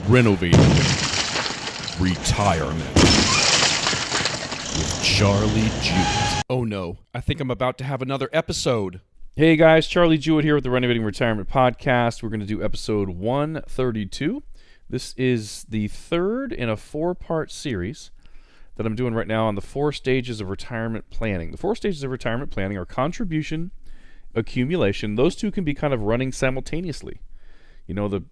Renovating Retirement with Charlie Jewett. Oh no, I think I'm about to have another episode. Hey guys, Charlie Jewett here with the Renovating Retirement Podcast. We're going to do episode 132. This is the third in a four-part series that I'm doing right now on the 4 stages of retirement planning. The 4 stages of retirement planning are contribution, accumulation. Those two can be kind of running simultaneously. You know, the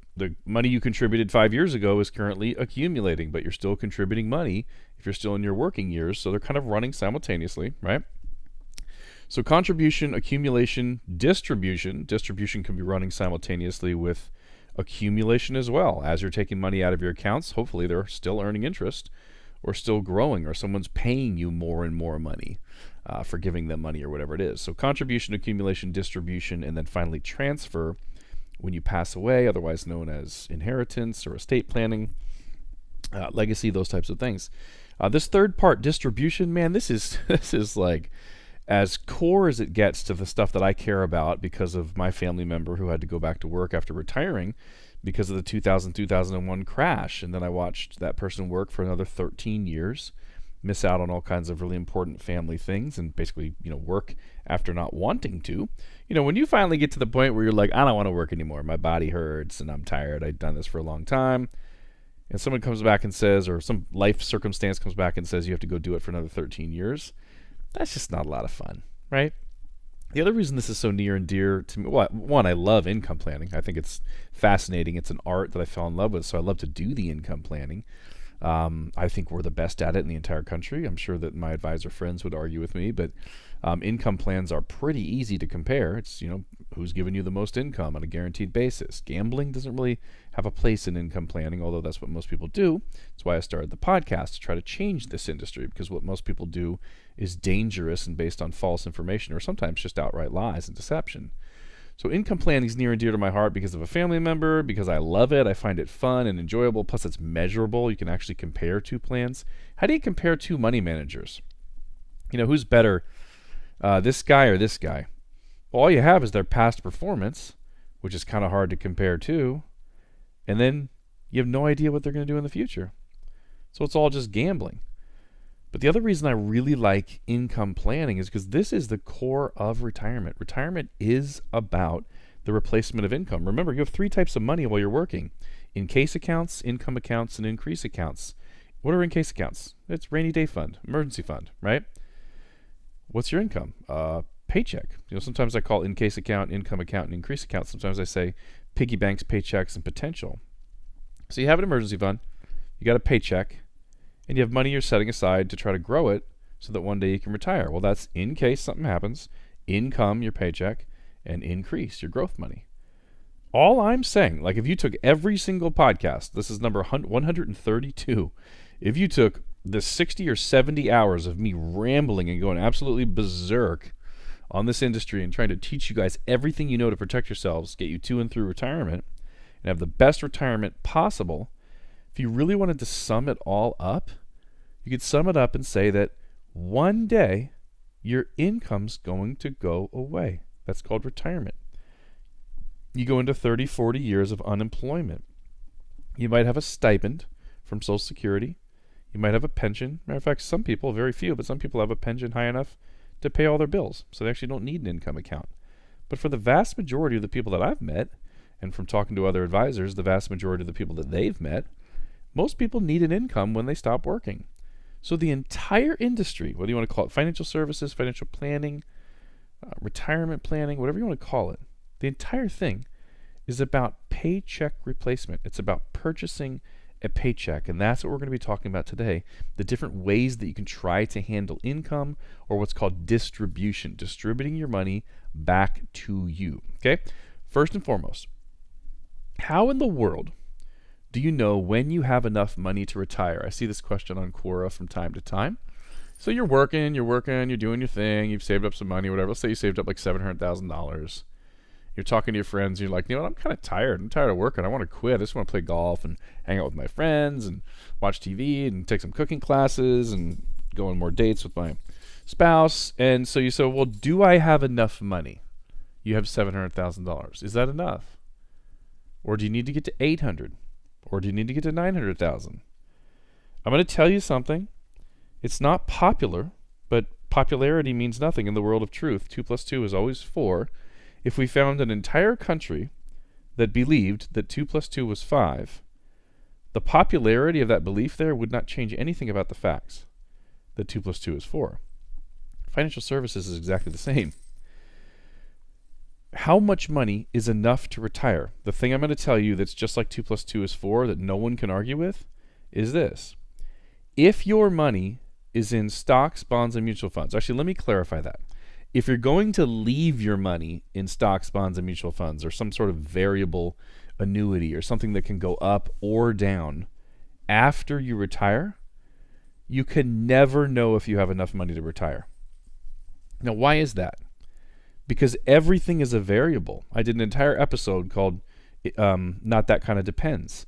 money you contributed 5 years ago is currently accumulating, but you're still contributing money if you're still in your working years. So they're kind of running simultaneously, right? So contribution, accumulation, distribution. Distribution can be running simultaneously with accumulation as well. As you're taking money out of your accounts, hopefully they're still earning interest or still growing, or someone's paying you more and more money for giving them money or whatever it is. So contribution, accumulation, distribution, and then finally transfer when you pass away, otherwise known as inheritance or estate planning, legacy, those types of things. This third part, distribution, man, this is like as core as it gets to the stuff that I care about because of my family member who had to go back to work after retiring because of the 2001 crash. And then I watched that person work for another 13 years, miss out on all kinds of really important family things, and basically, work after not wanting to. When you finally get to the point where you're like, I don't want to work anymore, my body hurts and I'm tired, I've done this for a long time, and someone comes back and says, or some life circumstance comes back and says you have to go do it for another 13 years, that's just not a lot of fun, right? The other reason this is so near and dear to me, one, I love income planning. I think it's fascinating. It's an art that I fell in love with, so I love to do the income planning. I think we're the best at it in the entire country. I'm sure that my advisor friends would argue with me, but income plans are pretty easy to compare. It's, who's giving you the most income on a guaranteed basis. Gambling doesn't really have a place in income planning, although that's what most people do. That's why I started the podcast, to try to change this industry, because what most people do is dangerous and based on false information, or sometimes just outright lies and deception. So income planning is near and dear to my heart because of a family member, because I love it. I find it fun and enjoyable. Plus, it's measurable. You can actually compare two plans. How do you compare two money managers? Who's better, this guy or this guy? Well, all you have is their past performance, which is kind of hard to compare to. And then you have no idea what they're going to do in the future. So it's all just gambling. But the other reason I really like income planning is because this is the core of retirement. Retirement is about the replacement of income. Remember, you have 3 types of money while you're working: in-case accounts, income accounts, and increase accounts. What are in-case accounts? It's rainy day fund, emergency fund, right? What's your income? Paycheck. Sometimes I call in-case account, income account, and increase account. Sometimes I say piggy banks, paychecks, and potential. So you have an emergency fund, you got a paycheck, and you have money you're setting aside to try to grow it so that one day you can retire. Well, that's in case something happens, income, your paycheck, and increase, your growth money. All I'm saying, like if you took every single podcast, this is number 132, if you took the 60 or 70 hours of me rambling and going absolutely berserk on this industry and trying to teach you guys everything you know to protect yourselves, get you to and through retirement, and have the best retirement possible, if you really wanted to sum it all up, you could sum it up and say that one day your income's going to go away. That's called retirement. You go into 30, 40 years of unemployment. You might have a stipend from Social Security. You might have a pension. Matter of fact, some people, very few, but some people have a pension high enough to pay all their bills, so they actually don't need an income account. But for the vast majority of the people that I've met, and from talking to other advisors, the vast majority of the people that they've met, most people need an income when they stop working. So the entire industry, whether you want to call it financial services, financial planning, retirement planning, whatever you want to call it, the entire thing is about paycheck replacement. It's about purchasing a paycheck, and that's what we're going to be talking about today, the different ways that you can try to handle income, or what's called distribution, distributing your money back to you. Okay? First and foremost, how in the world do you know when you have enough money to retire? I see this question on Quora from time to time. So you're working, you're doing your thing, you've saved up some money, whatever. Let's say you saved up like $700,000. You're talking to your friends, and you're like, I'm kind of tired. I'm tired of working. I want to quit. I just want to play golf and hang out with my friends and watch TV and take some cooking classes and go on more dates with my spouse. And so you say, well, do I have enough money? You have $700,000. Is that enough? Or do you need to get to $800,000? Or do you need to get to 900,000? I'm going to tell you something. It's not popular, but popularity means nothing in the world of truth. 2 plus 2 is always 4. If we found an entire country that believed that 2 plus 2 was 5, the popularity of that belief there would not change anything about the facts that 2 plus 2 is 4. Financial services is exactly the same. How much money is enough to retire? The thing I'm going to tell you that's just like 2 plus 2 is 4 that no one can argue with is this. If your money is in stocks, bonds, and mutual funds, actually, let me clarify that. If you're going to leave your money in stocks, bonds, and mutual funds, or some sort of variable annuity or something that can go up or down after you retire, you can never know if you have enough money to retire. Now, why is that? Because everything is a variable. I did an entire episode called Not That Kind of Depends.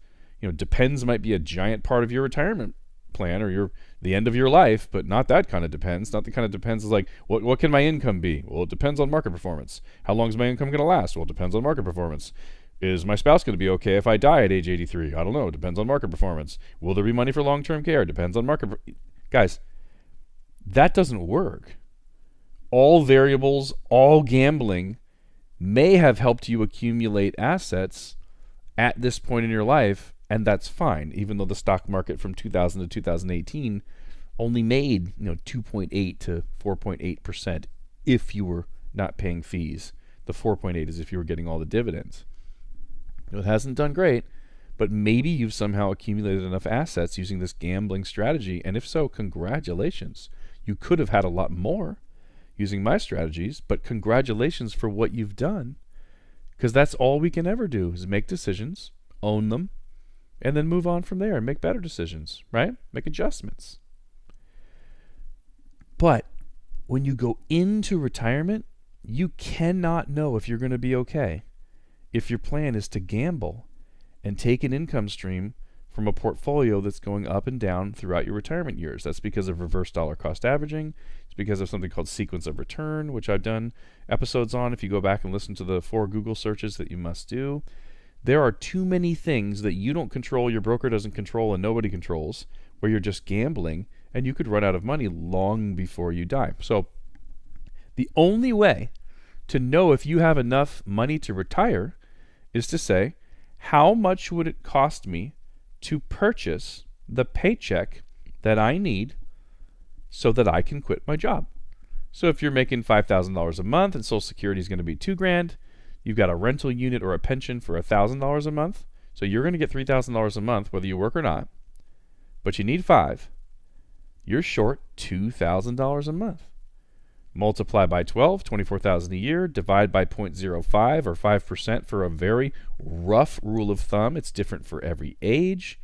Depends might be a giant part of your retirement plan or the end of your life, but not that kind of depends. Not the kind of depends is like, what can my income be? Well, it depends on market performance. How long is my income going to last? Well, it depends on market performance. Is my spouse going to be okay if I die at age 83? I don't know. It depends on market performance. Will there be money for long-term care? It depends on market. Guys, that doesn't work. All variables, all gambling may have helped you accumulate assets at this point in your life, and that's fine, even though the stock market from 2000 to 2018 only made 2.8 to 4.8% if you were not paying fees. The 4.8 is if you were getting all the dividends. It hasn't done great, but maybe you've somehow accumulated enough assets using this gambling strategy, and if so, congratulations. You could have had a lot more using my strategies, but congratulations for what you've done, because that's all we can ever do is make decisions, own them, and then move on from there and make better decisions, right? Make adjustments. But when you go into retirement, you cannot know if you're going to be okay if your plan is to gamble and take an income stream from a portfolio that's going up and down throughout your retirement years. That's because of reverse dollar cost averaging. It's because of something called sequence of return, which I've done episodes on if you go back and listen to the 4 Google searches that you must do. There are too many things that you don't control, your broker doesn't control, and nobody controls, where you're just gambling, and you could run out of money long before you die. So the only way to know if you have enough money to retire is to say, how much would it cost me to purchase the paycheck that I need so that I can quit my job? So if you're making $5,000 a month and Social Security is going to be $2,000, you've got a rental unit or a pension for $1,000 a month, so you're going to get $3,000 a month whether you work or not, but you need $5,000. You're short $2,000 a month. Multiply by 12, $24,000 a year, divide by 0.05 or 5% for a very rough rule of thumb. It's different for every age.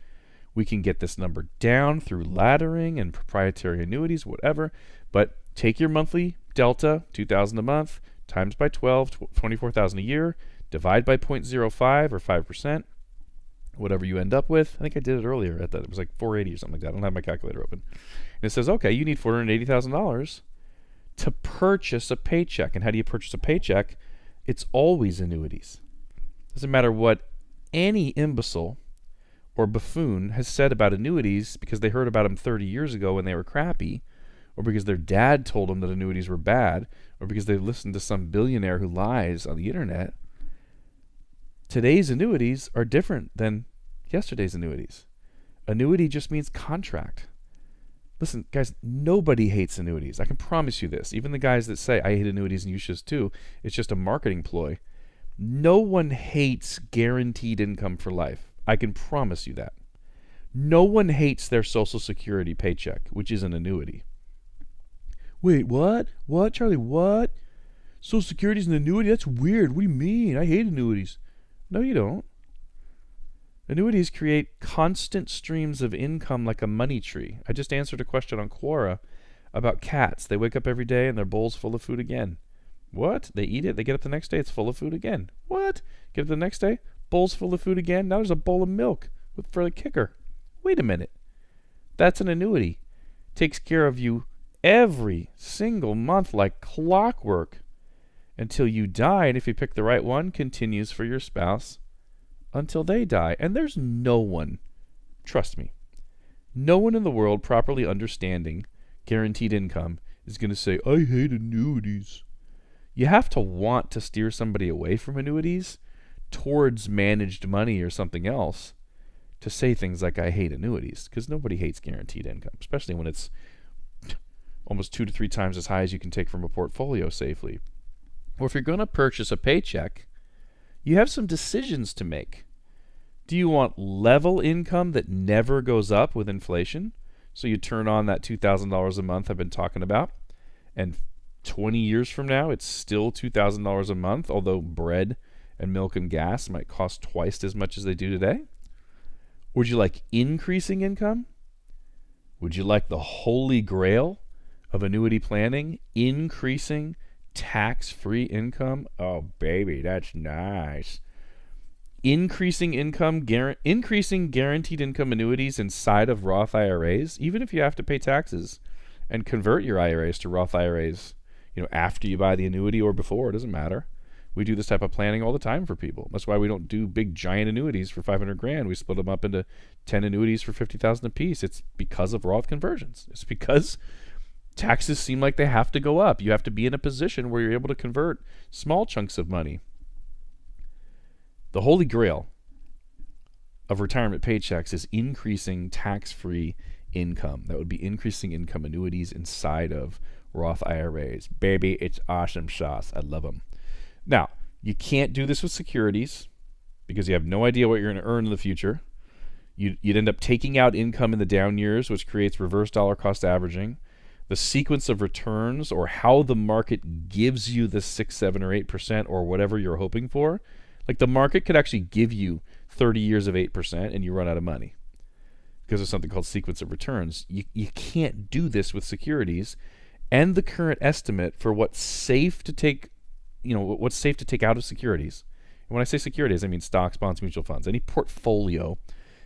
We can get this number down through laddering and proprietary annuities, whatever, but take your monthly delta, $2,000 a month, times by 12, $24,000 a year, divide by 0.05 or 5%, whatever you end up with. I think I did it earlier at that. It was like 480 or something like that. I don't have my calculator open. And it says, okay, you need $480,000 to purchase a paycheck. And how do you purchase a paycheck? It's always annuities. Doesn't matter what any imbecile or buffoon has said about annuities because they heard about them 30 years ago when they were crappy, or because their dad told them that annuities were bad, or because they listened to some billionaire who lies on the internet. Today's annuities are different than yesterday's annuities. Annuity just means contract. Listen, guys, nobody hates annuities. I can promise you this. Even the guys that say, I hate annuities and you should too, it's just a marketing ploy. No one hates guaranteed income for life. I can promise you that. No one hates their Social Security paycheck, which is an annuity. Wait, what? What, Charlie, what? Social Security's an annuity? That's weird. What do you mean? I hate annuities. No, you don't. Annuities create constant streams of income like a money tree. I just answered a question on Quora about cats. They wake up every day and their bowl's full of food again. What? They eat it, they get up the next day, it's full of food again. What? Get up the next day, bowl's full of food again. Now there's a bowl of milk for the kicker. Wait a minute. That's an annuity. Takes care of you every single month like clockwork until you die, and if you pick the right one, continues for your spouse until they die. And there's no one, trust me, no one in the world properly understanding guaranteed income is going to say, I hate annuities. You have to want to steer somebody away from annuities towards managed money or something else to say things like, I hate annuities, because nobody hates guaranteed income, especially when it's almost 2 to 3 times as high as you can take from a portfolio safely. Or if you're going to purchase a paycheck, you have some decisions to make. Do you want level income that never goes up with inflation? So you turn on that $2,000 a month I've been talking about, and 20 years from now, it's still $2,000 a month, although bread and milk and gas might cost twice as much as they do today? Would you like increasing income? Would you like the holy grail of annuity planning, increasing tax-free income? Oh, baby, that's nice. Increasing income, increasing guaranteed income annuities inside of Roth IRAs, even if you have to pay taxes and convert your IRAs to Roth IRAs, after you buy the annuity or before, it doesn't matter. We do this type of planning all the time for people. That's why we don't do big giant annuities for $500,000. We split them up into 10 annuities for $50,000 apiece. It's because of Roth conversions. It's because taxes seem like they have to go up. You have to be in a position where you're able to convert small chunks of money. The holy grail of retirement paychecks is increasing tax-free income. That would be increasing income annuities inside of Roth IRAs. Baby, it's awesome sauce. I love them. Now, you can't do this with securities because you have no idea what you're going to earn in the future. You'd end up taking out income in the down years, which creates reverse dollar cost averaging. The sequence of returns, or how the market gives you the 6, 7, or 8% or whatever you're hoping for, like the market could actually give you 30 years of 8% and you run out of money because of something called sequence of returns. You can't do this with securities, and the current estimate for what's safe to take out of securities. And when I say securities, I mean stocks, bonds, mutual funds, any portfolio,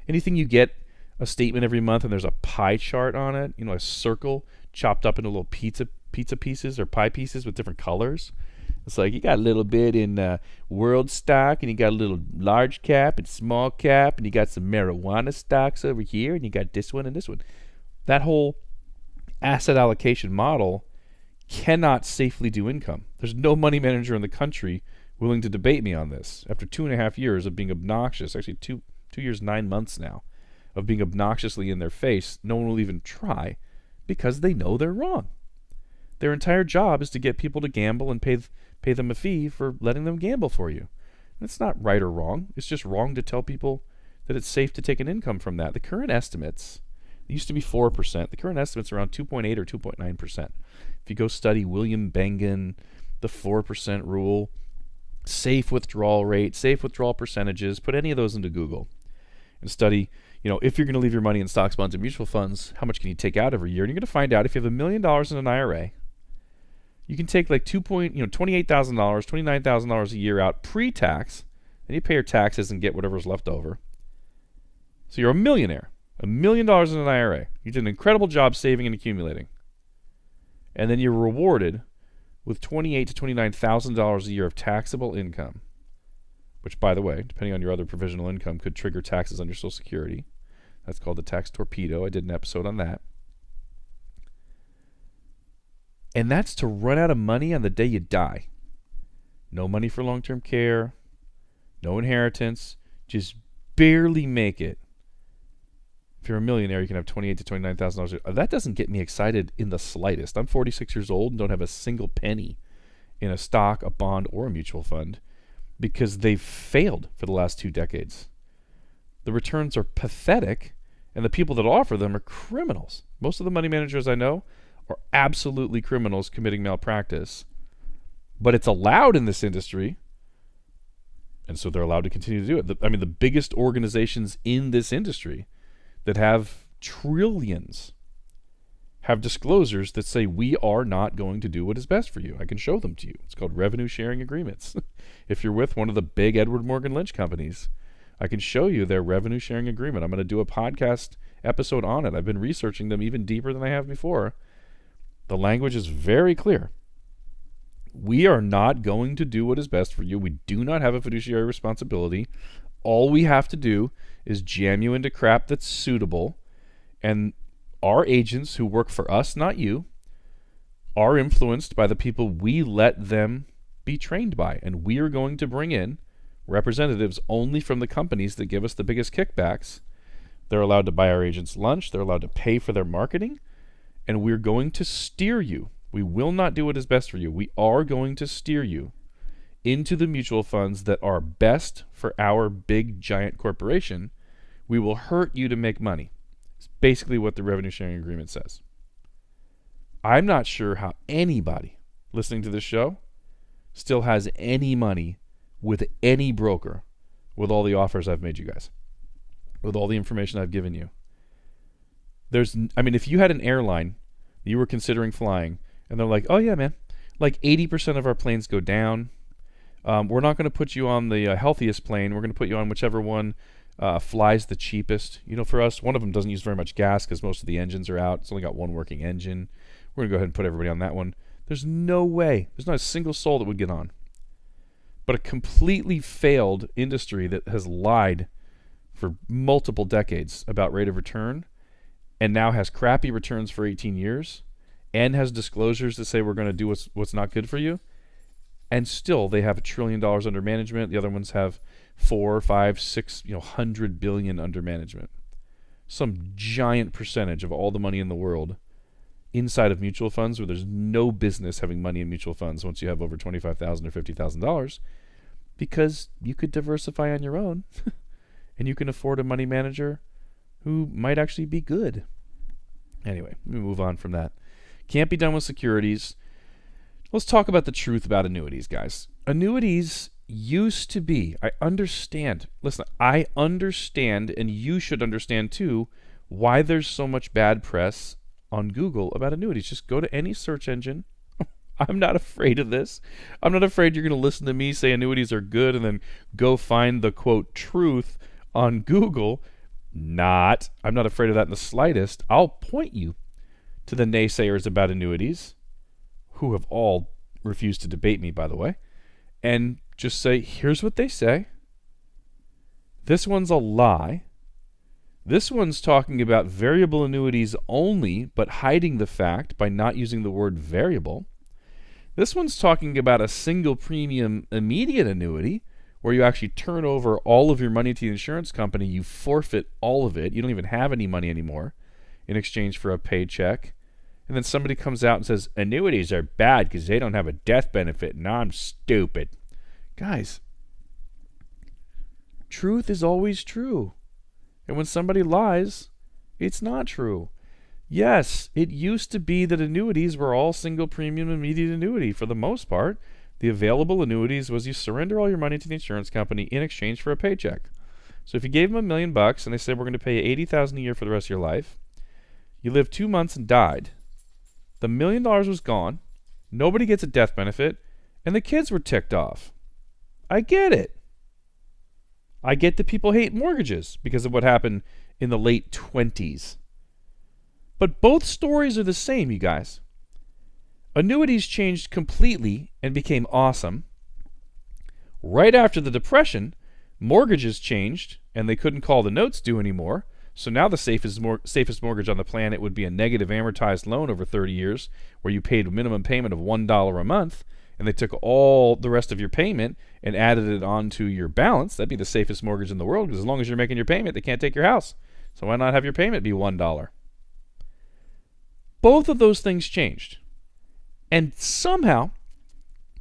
anything you get a statement every month and there's a pie chart on it, a circle chopped up into little pizza pieces or pie pieces with different colors. It's like you got a little bit in world stock, and you got a little large cap and small cap, and you got some marijuana stocks over here, and you got this one and this one. That whole asset allocation model cannot safely do income. There's no money manager in the country willing to debate me on this. After 2.5 years of being obnoxious, actually 2 years, 9 months now, of being obnoxiously in their face, no one will even try because they know they're wrong. Their entire job is to get people to gamble and pay them a fee for letting them gamble for you. That's not right or wrong. It's just wrong to tell people that it's safe to take an income from that. The current estimates, it used to be 4%. The current estimate's around 2.8 or 2.9%. If you go study William Bengen, the 4% rule, safe withdrawal rate, safe withdrawal percentages, put any of those into Google and study, if you're going to leave your money in stocks, bonds, and mutual funds, how much can you take out every year? And you're going to find out if you have $1 million in an IRA, you can take like $28,000, $29,000 a year out pre-tax, and you pay your taxes and get whatever's left over. So you're a millionaire. $1 million in an IRA. You did an incredible job saving and accumulating. And then you're rewarded with $28,000 to $29,000 a year of taxable income, which, by the way, depending on your other provisional income, could trigger taxes on your Social Security. That's called the Tax Torpedo. I did an episode on that. And that's to run out of money on the day you die. No money for long-term care, no inheritance, just barely make it. If you're a millionaire, you can have $28,000 to $29,000. That doesn't get me excited in the slightest. I'm 46 years old and don't have a single penny in a stock, a bond, or a mutual fund because they've failed for the last 2 decades. The returns are pathetic, and the people that offer them are criminals. Most of the money managers I know are absolutely criminals committing malpractice. But it's allowed in this industry, and so they're allowed to continue to do it. The biggest organizations in this industry that have trillions have disclosures that say we are not going to do what is best for you. I can show them to you. It's called revenue sharing agreements. If you're with one of the big Edward Morgan Lynch companies, I can show you their revenue sharing agreement. I'm going to do a podcast episode on it. I've been researching them even deeper than I have before. The language is very clear. We are not going to do what is best for you. We do not have a fiduciary responsibility. all we have to do is jam you into crap that's suitable, and our agents who work for us, not you, are influenced by the people we let them be trained by. And we are going to bring in representatives only from the companies that give us the biggest kickbacks. They're allowed to buy our agents lunch. They're allowed to pay for their marketing. And we're going to steer you. We will not do what is best for you. We are going to steer you into the mutual funds that are best for our big giant corporation. We will hurt you to make money. It's basically what the revenue sharing agreement says. I'm not sure how anybody listening to this show still has any money with any broker with all the offers I've made you guys, with all the information I've given you. If you had an airline you were considering flying, and they're like, oh yeah, man, like 80% of our planes go down. We're not going to put you on the healthiest plane. We're going to put you on whichever one flies the cheapest. For us, one of them doesn't use very much gas because most of the engines are out. It's only got one working engine. We're going to go ahead and put everybody on that one. There's no way. There's not a single soul that would get on. But a completely failed industry that has lied for multiple decades about rate of return and now has crappy returns for 18 years and has disclosures that say we're going to do what's not good for you. And still they have $1 trillion under management. The other ones have 4, 5, 6, $100 billion under management. Some giant percentage of all the money in the world inside of mutual funds, where there's no business having money in mutual funds once you have over $25,000 or $50,000, because you could diversify on your own and you can afford a money manager who might actually be good. Anyway, let me move on from that. Can't be done with securities. Let's talk about the truth about annuities, guys. Annuities used to be, I understand, and you should understand too, why there's so much bad press on Google about annuities. Just go to any search engine. I'm not afraid of this. I'm not afraid you're going to listen to me say annuities are good and then go find the, quote, truth on Google. I'm not afraid of that in the slightest. I'll point you to the naysayers about annuities, who have all refused to debate me, by the way, and just say, here's what they say. This one's a lie. This one's talking about variable annuities only, but hiding the fact by not using the word variable. This one's talking about a single premium immediate annuity, where you actually turn over all of your money to the insurance company. You forfeit all of it. You don't even have any money anymore in exchange for a paycheck. And then somebody comes out and says, annuities are bad because they don't have a death benefit, and I'm stupid. Guys, truth is always true. And when somebody lies, it's not true. Yes, it used to be that annuities were all single premium immediate annuity for the most part. The available annuities was you surrender all your money to the insurance company in exchange for a paycheck. So if you gave them $1 million and they said we're going to pay you $80,000 a year for the rest of your life, you lived 2 months and died. The $1 million was gone. Nobody gets a death benefit, and the kids were ticked off. I get it. I get that people hate mortgages because of what happened in the late 20s. But both stories are the same, you guys. Annuities changed completely and became awesome. Right after the Depression, mortgages changed, and they couldn't call the notes due anymore. So now the safest mortgage on the planet would be a negative amortized loan over 30 years, where you paid a minimum payment of $1 a month, and they took all the rest of your payment and added it onto your balance. That'd be the safest mortgage in the world, because as long as you're making your payment, they can't take your house. So why not have your payment be $1? Both of those things changed. And somehow,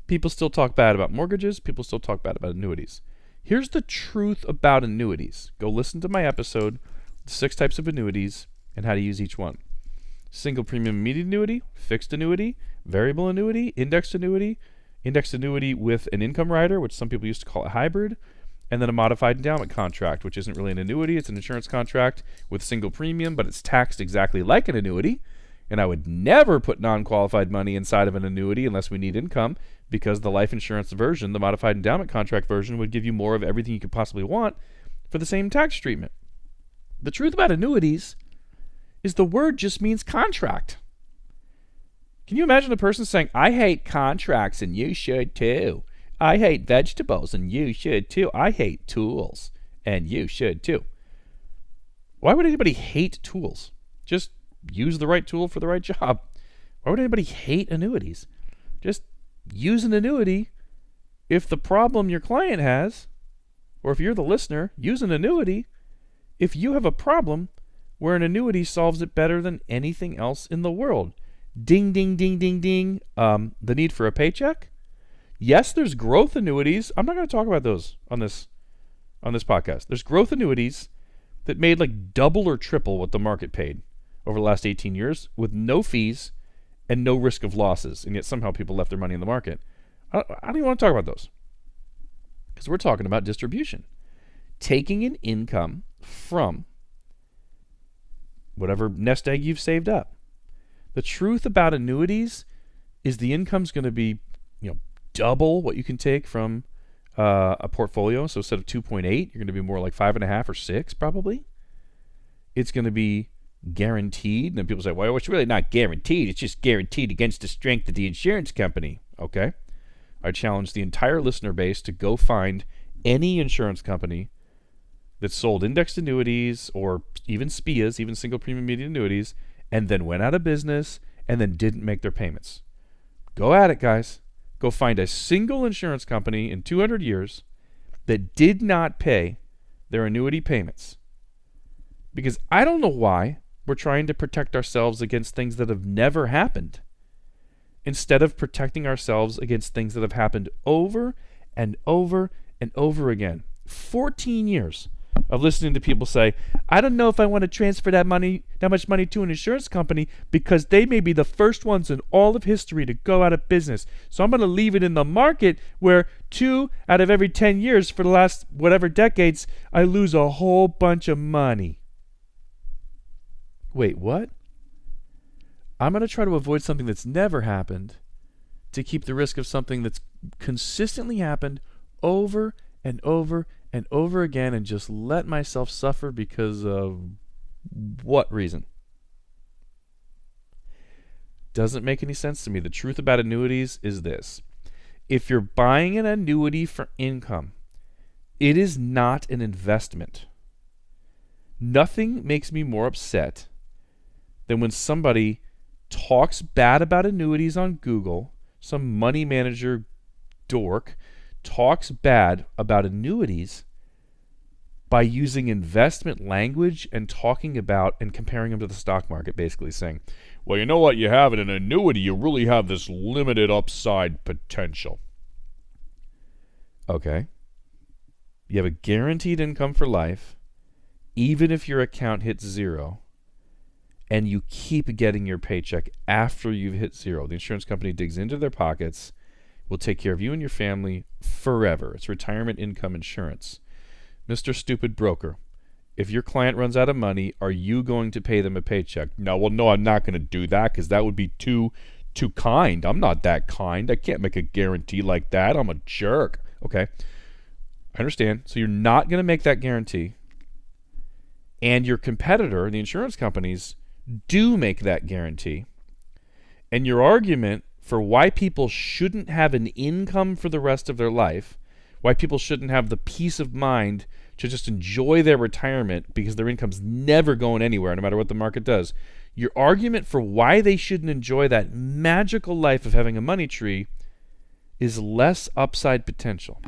people still talk bad about mortgages. People still talk bad about annuities. Here's the truth about annuities. Go listen to my episode, 6 types of annuities, and how to use each one. Single premium immediate annuity, fixed annuity, variable annuity, indexed annuity with an income rider, which some people used to call a hybrid, and then a modified endowment contract, which isn't really an annuity. It's an insurance contract with single premium, but it's taxed exactly like an annuity. And I would never put non-qualified money inside of an annuity unless we need income, because the life insurance version, the modified endowment contract version, would give you more of everything you could possibly want for the same tax treatment. The truth about annuities is the word just means contract. Can you imagine a person saying, I hate contracts and you should too. I hate vegetables and you should too. I hate tools and you should too. Why would anybody hate tools? Just use the right tool for the right job. Why would anybody hate annuities? Just use an annuity. If the problem your client has, or if you're the listener, use an annuity. If you have a problem where an annuity solves it better than anything else in the world. Ding, ding, ding, ding, ding. The need for a paycheck? Yes, there's growth annuities. I'm not going to talk about those on this podcast. There's growth annuities that made like double or triple what the market paid over the last 18 years with no fees and no risk of losses. And yet somehow people left their money in the market. I don't even want to talk about those because we're talking about distribution. Taking an income from whatever nest egg you've saved up. The truth about annuities is the income's going to be, double what you can take from a portfolio. So instead of 2.8, you're going to be more like 5.5 or 6 probably. It's going to be guaranteed. And then people say, well, it's really not guaranteed. It's just guaranteed against the strength of the insurance company. Okay. I challenge the entire listener base to go find any insurance company that sold indexed annuities or even SPIAs, even single premium immediate annuities, and then went out of business and then didn't make their payments. Go at it, guys. Go find a single insurance company in 200 years that did not pay their annuity payments. Because I don't know why we're trying to protect ourselves against things that have never happened instead of protecting ourselves against things that have happened over and over and over again. 14 years of listening to people say, I don't know if I want to transfer that much money to an insurance company because they may be the first ones in all of history to go out of business. So I'm going to leave it in the market where 2 out of every 10 years for the last whatever decades, I lose a whole bunch of money. Wait, what? I'm going to try to avoid something that's never happened to keep the risk of something that's consistently happened over and over and over again and just let myself suffer because of what reason? Doesn't make any sense to me. The truth about annuities is this. If you're buying an annuity for income, it is not an investment. Nothing makes me more upset than when somebody talks bad about annuities on Google, some money manager dork talks bad about annuities by using investment language and talking about and comparing them to the stock market, basically saying, well, you know what you have in an annuity, you really have this limited upside potential. Okay. You have a guaranteed income for life, even if your account hits zero, and you keep getting your paycheck after you've hit zero. The insurance company digs into their pockets, will take care of you and your family forever. It's retirement income insurance. Mr. Stupid Broker, if your client runs out of money, are you going to pay them a paycheck? No, I'm not going to do that because that would be too kind. I'm not that kind. I can't make a guarantee like that. I'm a jerk. Okay, I understand. So you're not going to make that guarantee. And your competitor, the insurance companies, do make that guarantee. And your argument for why people shouldn't have an income for the rest of their life, why people shouldn't have the peace of mind to just enjoy their retirement because their income's never going anywhere no matter what the market does. Your argument for why they shouldn't enjoy that magical life of having a money tree is less upside potential.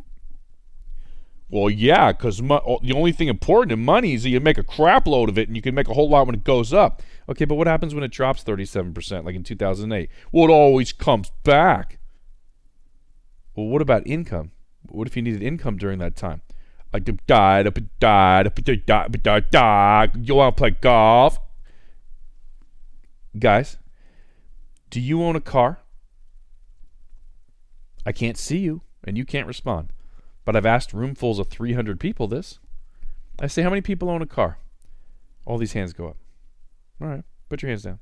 Well, yeah, because the only thing important in money is that you make a crap load of it and you can make a whole lot when it goes up. Okay, but what happens when it drops 37%, like in 2008? Well, it always comes back. Well, what about income? What if you needed income during that time? You want to play golf? Guys, do you own a car? I can't see you, and you can't respond. But I've asked roomfuls of 300 people this. I say, how many people own a car? All these hands go up. All right, put your hands down.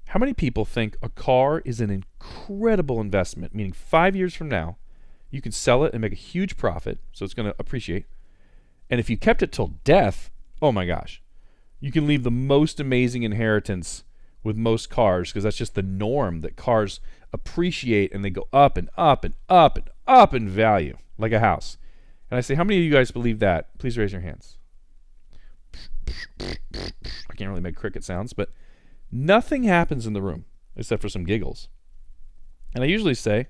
How many people think a car is an incredible investment, meaning 5 years from now, you can sell it and make a huge profit, so it's going to appreciate. And if you kept it till death, oh my gosh, you can leave the most amazing inheritance with most cars because that's just the norm that cars appreciate and they go up and up and up and up in value like a house. And I say, how many of you guys believe that? Please raise your hands. I can't really make cricket sounds, but nothing happens in the room except for some giggles. And I usually say,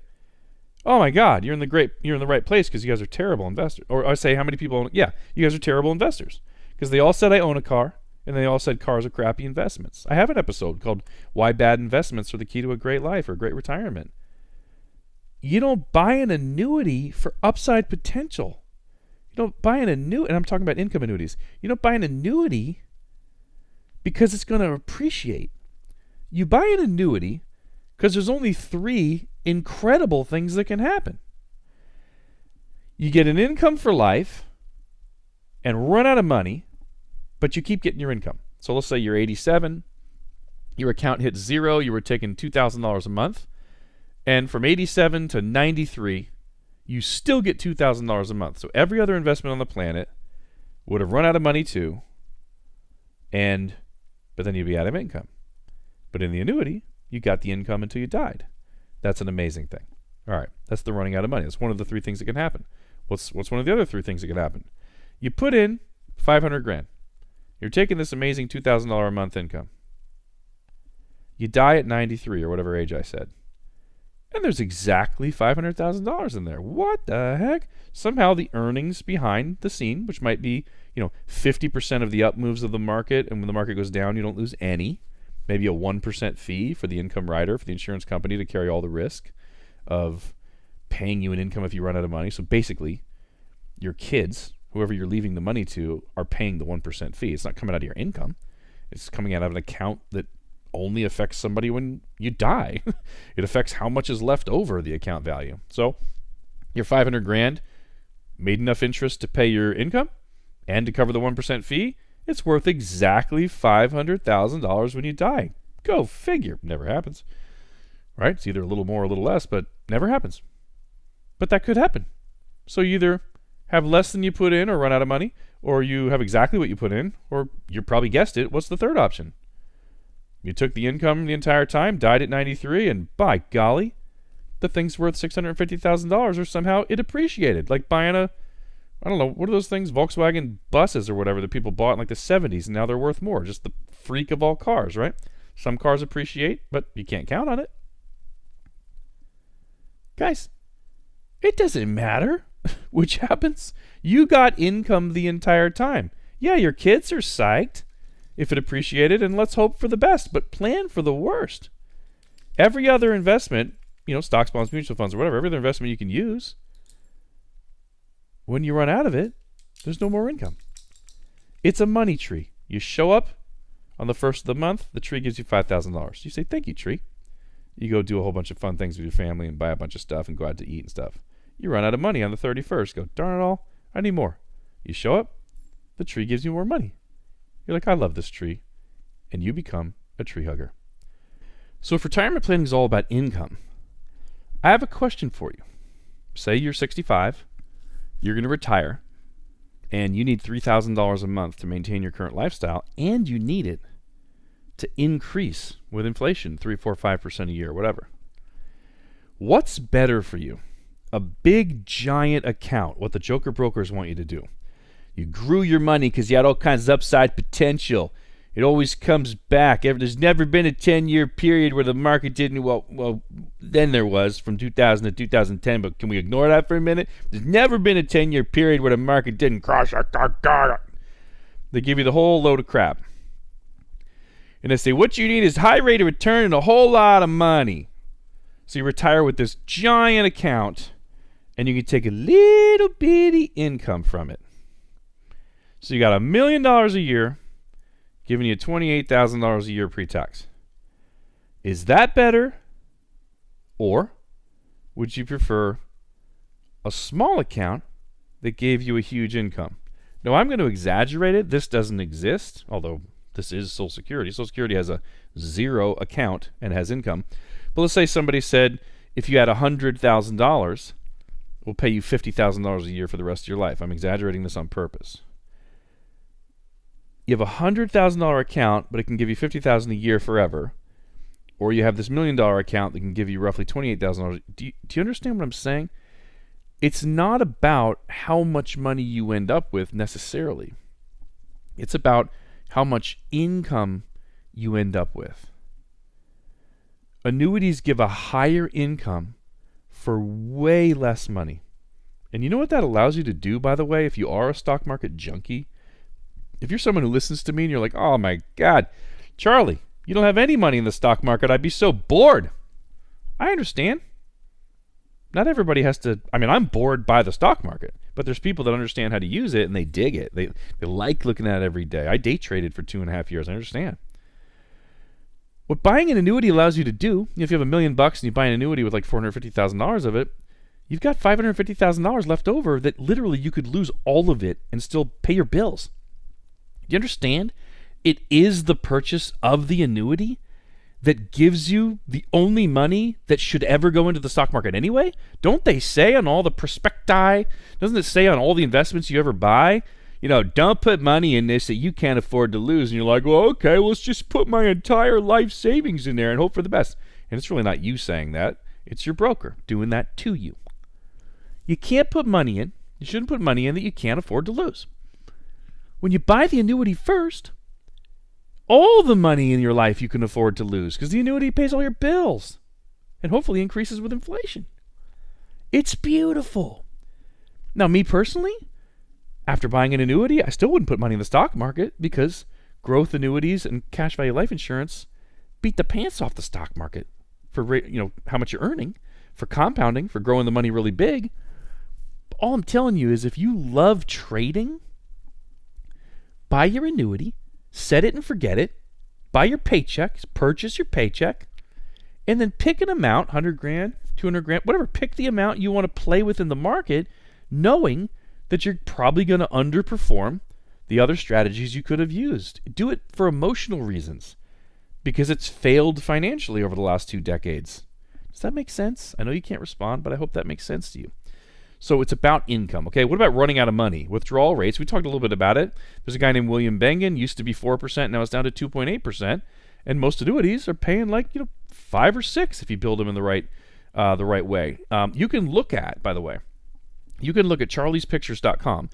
oh my God, you're in the right place because you guys are terrible investors. Or I say, how many people own? Yeah, you guys are terrible investors because they all said I own a car and they all said cars are crappy investments. I have an episode called Why Bad Investments Are the Key to a Great Life or a Great Retirement. You don't buy an annuity for upside potential. You don't buy an annuity, and I'm talking about income annuities. You don't buy an annuity because it's going to appreciate. You buy an annuity because there's only 3 incredible things that can happen. You get an income for life and run out of money, but you keep getting your income. So let's say you're 87, your account hits 0, you were taking $2,000 a month, and from 87 to 93, you still get $2,000 a month. So every other investment on the planet would have run out of money too, but then you'd be out of income. But in the annuity, you got the income until you died. That's an amazing thing. All right, that's the running out of money. That's one of the 3 things that can happen. What's one of the other 3 things that can happen? You put in $500,000. You're taking this amazing $2,000 a month income. You die at 93 or whatever age I said. And there's exactly $500,000 in there. What the heck? Somehow the earnings behind the scene, which might be, 50% of the up moves of the market, and when the market goes down, you don't lose any. Maybe a 1% fee for the income rider, for the insurance company to carry all the risk of paying you an income if you run out of money. So basically, your kids, whoever you're leaving the money to, are paying the 1% fee. It's not coming out of your income. It's coming out of an account that only affects somebody when you die. It affects how much is left over the account value. So your $500,000 made enough interest to pay your income and to cover the 1% fee. It's worth exactly $500,000 when you die. Go figure. Never happens. Right? It's either a little more or a little less, but never happens. But that could happen. So you either have less than you put in or run out of money, or you have exactly what you put in, or you probably guessed it. What's the third option? You took the income the entire time, died at 93, and by golly, the thing's worth $650,000, or somehow it appreciated. Like buying I don't know, what are those things? Volkswagen buses or whatever that people bought in like the 70s, and now they're worth more. Just the freak of all cars, right? Some cars appreciate, but you can't count on it. Guys, it doesn't matter which happens. You got income the entire time. Yeah, your kids are psyched if it appreciated, and let's hope for the best, but plan for the worst. Every other investment, stocks, bonds, mutual funds, or whatever, every other investment you can use, when you run out of it, there's no more income. It's a money tree. You show up on the first of the month, the tree gives you $5,000. You say, thank you, tree. You go do a whole bunch of fun things with your family and buy a bunch of stuff and go out to eat and stuff. You run out of money on the 31st. Go, darn it all, I need more. You show up, the tree gives you more money. You're like, I love this tree. And you become a tree hugger. So if retirement planning is all about income, I have a question for you. Say you're 65, you're going to retire, and you need $3,000 a month to maintain your current lifestyle, and you need it to increase with inflation, 3, 4, 5% a year, whatever. What's better for you? A big, giant account, what the joker brokers want you to do. You grew your money because you had all kinds of upside potential. It always comes back. There's never been a 10-year period where the market didn't, well, then there was from 2000 to 2010, but can we ignore that for a minute? There's never been a 10-year period where the market didn't crash. They give you the whole load of crap. And they say, what you need is high rate of return and a whole lot of money. So you retire with this giant account, and you can take a little bitty income from it. So you got $1 million a year, giving you $28,000 a year pre-tax. Is that better? Or would you prefer a small account that gave you a huge income? Now, I'm going to exaggerate it. This doesn't exist, although this is Social Security. Social Security has a 0 account and has income. But let's say somebody said, if you had $100,000, we'll pay you $50,000 a year for the rest of your life. I'm exaggerating this on purpose. You have a $100,000 account, but it can give you $50,000 a year forever. Or you have this $1 million account that can give you roughly $28,000. Do you understand what I'm saying? it's not about how much money you end up with necessarily. It's about how much income you end up with. Annuities give a higher income for way less money. And you know what that allows you to do, by the way, if you are a stock market junkie? If you're someone who listens to me and you're like, oh my God, Charlie, you don't have any money in the stock market, I'd be so bored. I understand. Not everybody has to, I'm bored by the stock market, but there's people that understand how to use it and they dig it. They like looking at it every day. I day traded for 2.5 years. I understand. What buying an annuity allows you to do, if you have $1 million and you buy an annuity with like $450,000 of it, you've got $550,000 left over that literally you could lose all of it and still pay your bills. Do you understand? It is the purchase of the annuity that gives you the only money that should ever go into the stock market anyway? Don't they say on all the prospecti, doesn't it say on all the investments you ever buy, don't put money in this that you can't afford to lose? And you're like, well, okay, let's just put my entire life savings in there and hope for the best. And it's really not you saying that. It's your broker doing that to you. You can't put money in. You shouldn't put money in that you can't afford to lose. When you buy the annuity first, all the money in your life you can afford to lose because the annuity pays all your bills and hopefully increases with inflation. It's beautiful. Now, me personally, after buying an annuity, I still wouldn't put money in the stock market because growth annuities and cash value life insurance beat the pants off the stock market for how much you're earning, for compounding, for growing the money really big. All I'm telling you is if you love trading, buy your annuity, set it and forget it, buy your paycheck, purchase your paycheck, and then pick an amount, 100 grand, 200 grand, whatever, pick the amount you want to play with in the market, knowing that you're probably going to underperform the other strategies you could have used. Do it for emotional reasons because it's failed financially over the last 2 decades. Does that make sense? I know you can't respond, but I hope that makes sense to you. So it's about income. Okay, what about running out of money? Withdrawal rates, we talked a little bit about it. There's a guy named William Bengen, used to be 4%, now it's down to 2.8%. And most annuities are paying 5 or 6 if you build them in the right way. You can look at, by the way, charliespictures.com,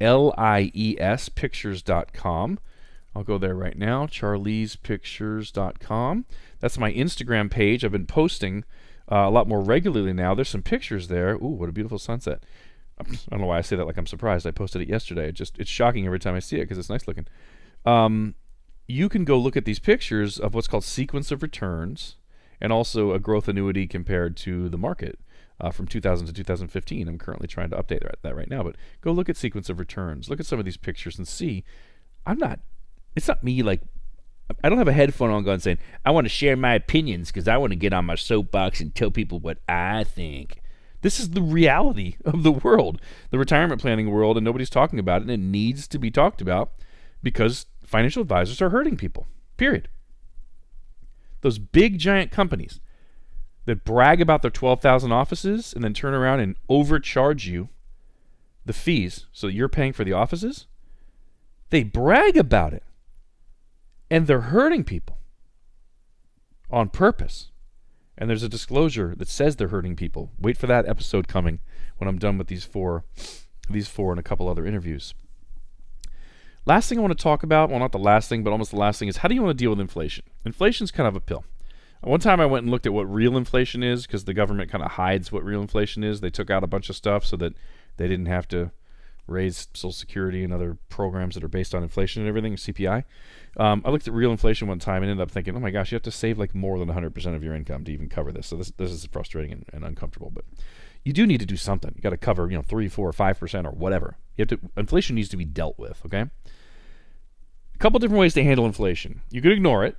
CHARLIES pictures.com. I'll go there right now, charliespictures.com. That's my Instagram page. I've been posting a lot more regularly now. There's some pictures there. Ooh, what a beautiful sunset. I don't know why I say that like I'm surprised. I posted it yesterday. It's shocking every time I see it because it's nice looking. You can go look at these pictures of what's called sequence of returns and also a growth annuity compared to the market from 2000 to 2015. I'm currently trying to update that right now, but go look at sequence of returns. Look at some of these pictures and see. It's not me I don't have a headphone on going saying, I want to share my opinions because I want to get on my soapbox and tell people what I think. This is the reality of the world, the retirement planning world, and nobody's talking about it, and it needs to be talked about because financial advisors are hurting people, period. Those big, giant companies that brag about their 12,000 offices and then turn around and overcharge you the fees so that you're paying for the offices, they brag about it. And they're hurting people on purpose. And there's a disclosure that says they're hurting people. Wait for that episode coming when I'm done with these four and a couple other interviews. Last thing I want to talk about, well, not the last thing, but almost the last thing, is how do you want to deal with inflation? Inflation's kind of a pill. One time I went and looked at what real inflation is because the government kind of hides what real inflation is. They took out a bunch of stuff so that they didn't have to raise Social Security and other programs that are based on inflation and everything, CPI. I looked at real inflation one time and ended up thinking, oh my gosh, you have to save more than 100% of your income to even cover this. So this is frustrating and uncomfortable. But you do need to do something. You got to cover 3, 4, 5% or whatever. Inflation needs to be dealt with. Okay. A couple different ways to handle inflation. You could ignore it.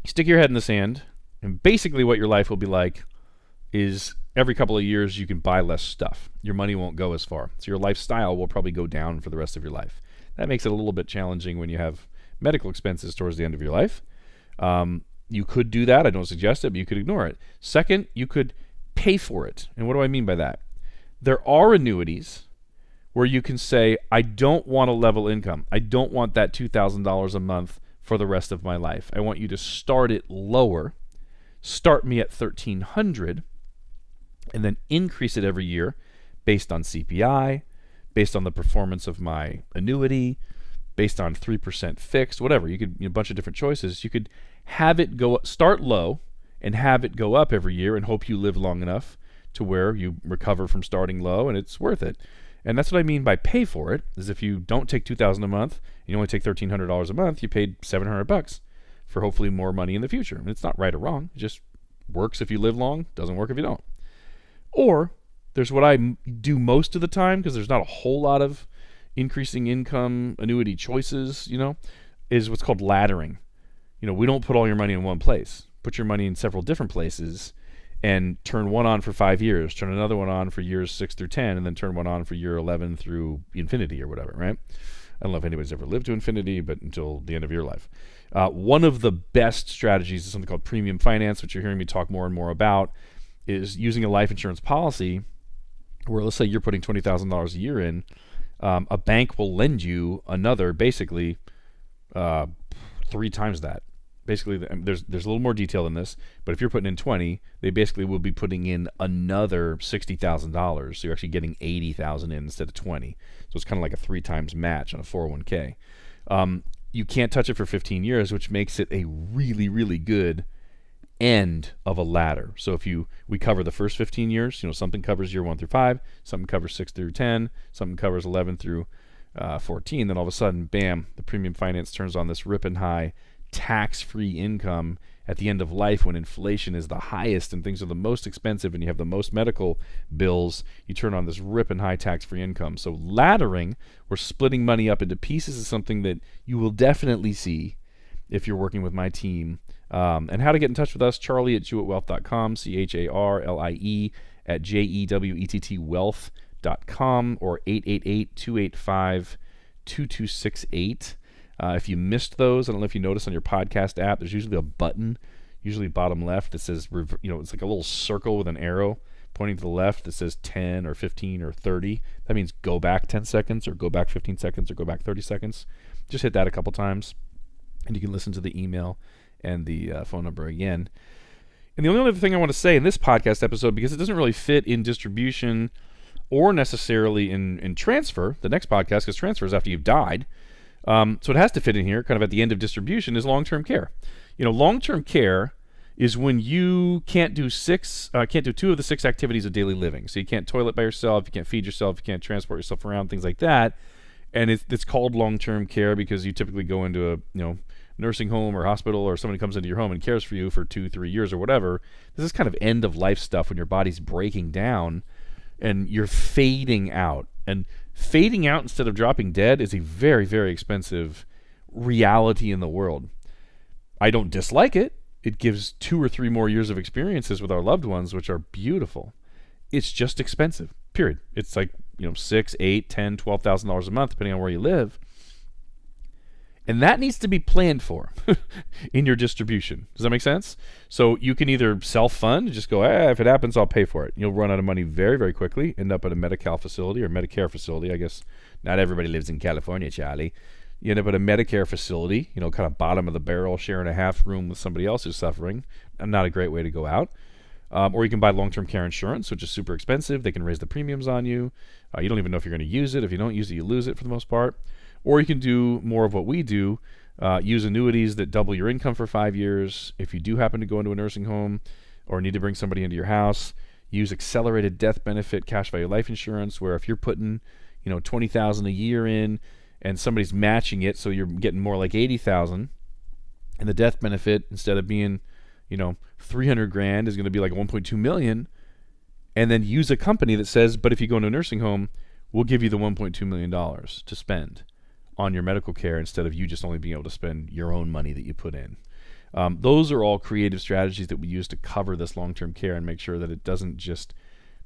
Stick your head in the sand, and basically what your life will be like is every couple of years you can buy less stuff. Your money won't go as far. So your lifestyle will probably go down for the rest of your life. That makes it a little bit challenging when you have medical expenses towards the end of your life. You could do that. I don't suggest it, but you could ignore it. Second, you could pay for it. And what do I mean by that? There are annuities where you can say, I don't want a level income. I don't want that $2,000 a month for the rest of my life. I want you to start it lower. Start me at $1,300. and then increase it every year based on CPI, based on the performance of my annuity, based on 3% fixed, whatever. You could, a bunch of different choices. You could have it start low and have it go up every year and hope you live long enough to where you recover from starting low and it's worth it. And that's what I mean by pay for it, is if you don't take $2,000 a month, you only take $1,300 a month, you paid $700 for hopefully more money in the future. And it's not right or wrong. It just works if you live long, doesn't work if you don't. Or there's what I do most of the time, because there's not a whole lot of increasing income annuity choices, is what's called laddering. We don't put all your money in one place. Put your money in several different places and turn one on for 5 years, turn another one on for years 6 through 10, and then turn one on for year 11 through infinity or whatever, right? I don't know if anybody's ever lived to infinity, but until the end of your life. One of the best strategies is something called premium finance, which you're hearing me talk more and more about, is using a life insurance policy where, let's say you're putting $20,000 a year in, a bank will lend you another, basically, 3 times that. Basically, there's a little more detail in this, but if you're putting in 20, they basically will be putting in another $60,000. So you're actually getting 80,000 in instead of 20. So it's kind of like a 3 times match on a 401k. You can't touch it for 15 years, which makes it a really, really good end of a ladder. So if we cover the first 15 years, something covers year 1 through 5, something covers 6 through 10, something covers 11 through 14, then all of a sudden, bam, the premium finance turns on this ripping high tax-free income at the end of life when inflation is the highest and things are the most expensive and you have the most medical bills. You turn on this ripping high tax-free income. So laddering, or splitting money up into pieces, is something that you will definitely see if you're working with my team. And how to get in touch with us, charlie@jewettwealth.com, CHARLIE @JEWETTwealth.com, or 888-285-2268. If you missed those, I don't know if you noticed on your podcast app, there's usually a button, usually bottom left, that says, it's like a little circle with an arrow pointing to the left that says 10 or 15 or 30. That means go back 10 seconds or go back 15 seconds or go back 30 seconds. Just hit that a couple times, and you can listen to the email and the phone number again. And the only other thing I want to say in this podcast episode, because it doesn't really fit in distribution or necessarily in transfer, the next podcast, because transfer is after you've died, so it has to fit in here, kind of at the end of distribution, is long-term care. Long-term care is when you can't do 2 of the 6 activities of daily living. So you can't toilet by yourself, you can't feed yourself, you can't transport yourself around, things like that. And it's called long-term care because you typically go into a nursing home or hospital, or somebody comes into your home and cares for you for 2-3 years or whatever. This is kind of end-of-life stuff when your body's breaking down and you're fading out. And fading out instead of dropping dead is a very, very expensive reality in the world. I don't dislike it. It gives 2 or 3 more years of experiences with our loved ones, which are beautiful. It's just expensive, period. It's like, $6,000, $8,000, $10,000, $12,000 a month, depending on where you live. And that needs to be planned for in your distribution. Does that make sense? So you can either self-fund, just go, if it happens, I'll pay for it. You'll run out of money very, very quickly, end up at a Medi-Cal facility or Medicare facility. I guess not everybody lives in California, Charlie. You end up at a Medicare facility, kind of bottom of the barrel, sharing a half room with somebody else who's suffering. Not a great way to go out. Or you can buy long-term care insurance, which is super expensive. They can raise the premiums on you. You don't even know if you're going to use it. If you don't use it, you lose it for the most part. Or you can do more of what we do, use annuities that double your income for 5 years. If you do happen to go into a nursing home or need to bring somebody into your house, use accelerated death benefit cash value life insurance, where if you're putting, $20,000 a year in and somebody's matching it, so you're getting more like $80,000, and the death benefit, instead of being, $300,000, is going to be like $1.2 million, and then use a company that says, but if you go into a nursing home, we'll give you the $1.2 million to spend on your medical care, instead of you just only being able to spend your own money that you put in. Those are all creative strategies that we use to cover this long-term care and make sure that it doesn't just,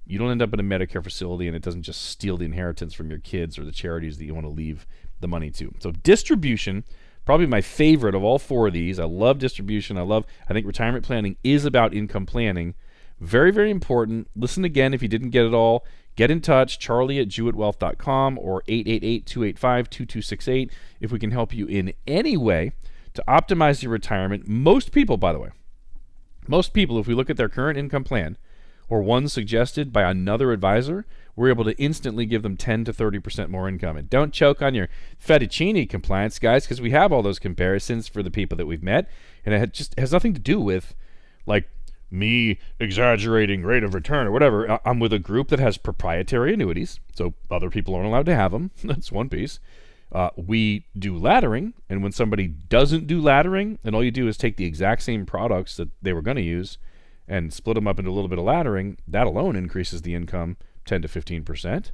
you don't end up in a Medicare facility and it doesn't just steal the inheritance from your kids or the charities that you want to leave the money to. So distribution, probably my favorite of all 4 of these. I love distribution. I think retirement planning is about income planning. Very, very important. Listen again if you didn't get it all. Get in touch, charlie@jewettwealth.com or 888-285-2268 if we can help you in any way to optimize your retirement. Most people, by the way, if we look at their current income plan, or one suggested by another advisor, we're able to instantly give them 10 to 30% more income. And don't choke on your fettuccine compliance, guys, because we have all those comparisons for the people that we've met, and it just has nothing to do with like me exaggerating rate of return or whatever. I'm with a group that has proprietary annuities, so other people aren't allowed to have them. That's one piece. We do laddering, and when somebody doesn't do laddering, and all you do is take the exact same products that they were going to use and split them up into a little bit of laddering, that alone increases the income 10 to 15%.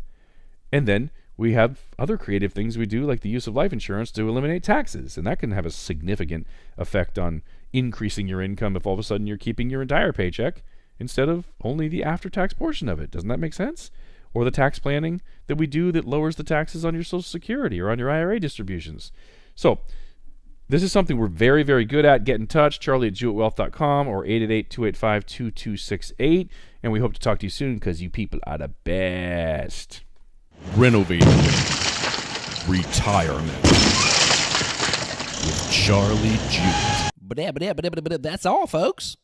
And then we have other creative things we do, like the use of life insurance to eliminate taxes, and that can have a significant effect on increasing your income if all of a sudden you're keeping your entire paycheck instead of only the after-tax portion of it. Doesn't that make sense? Or the tax planning that we do that lowers the taxes on your Social Security or on your IRA distributions. So this is something we're very, very good at. Get in touch, charlie@jewettwealth.com or 888-285-2268. And we hope to talk to you soon because you people are the best. Renovating Retirement with Charlie Jewett. That's all, folks.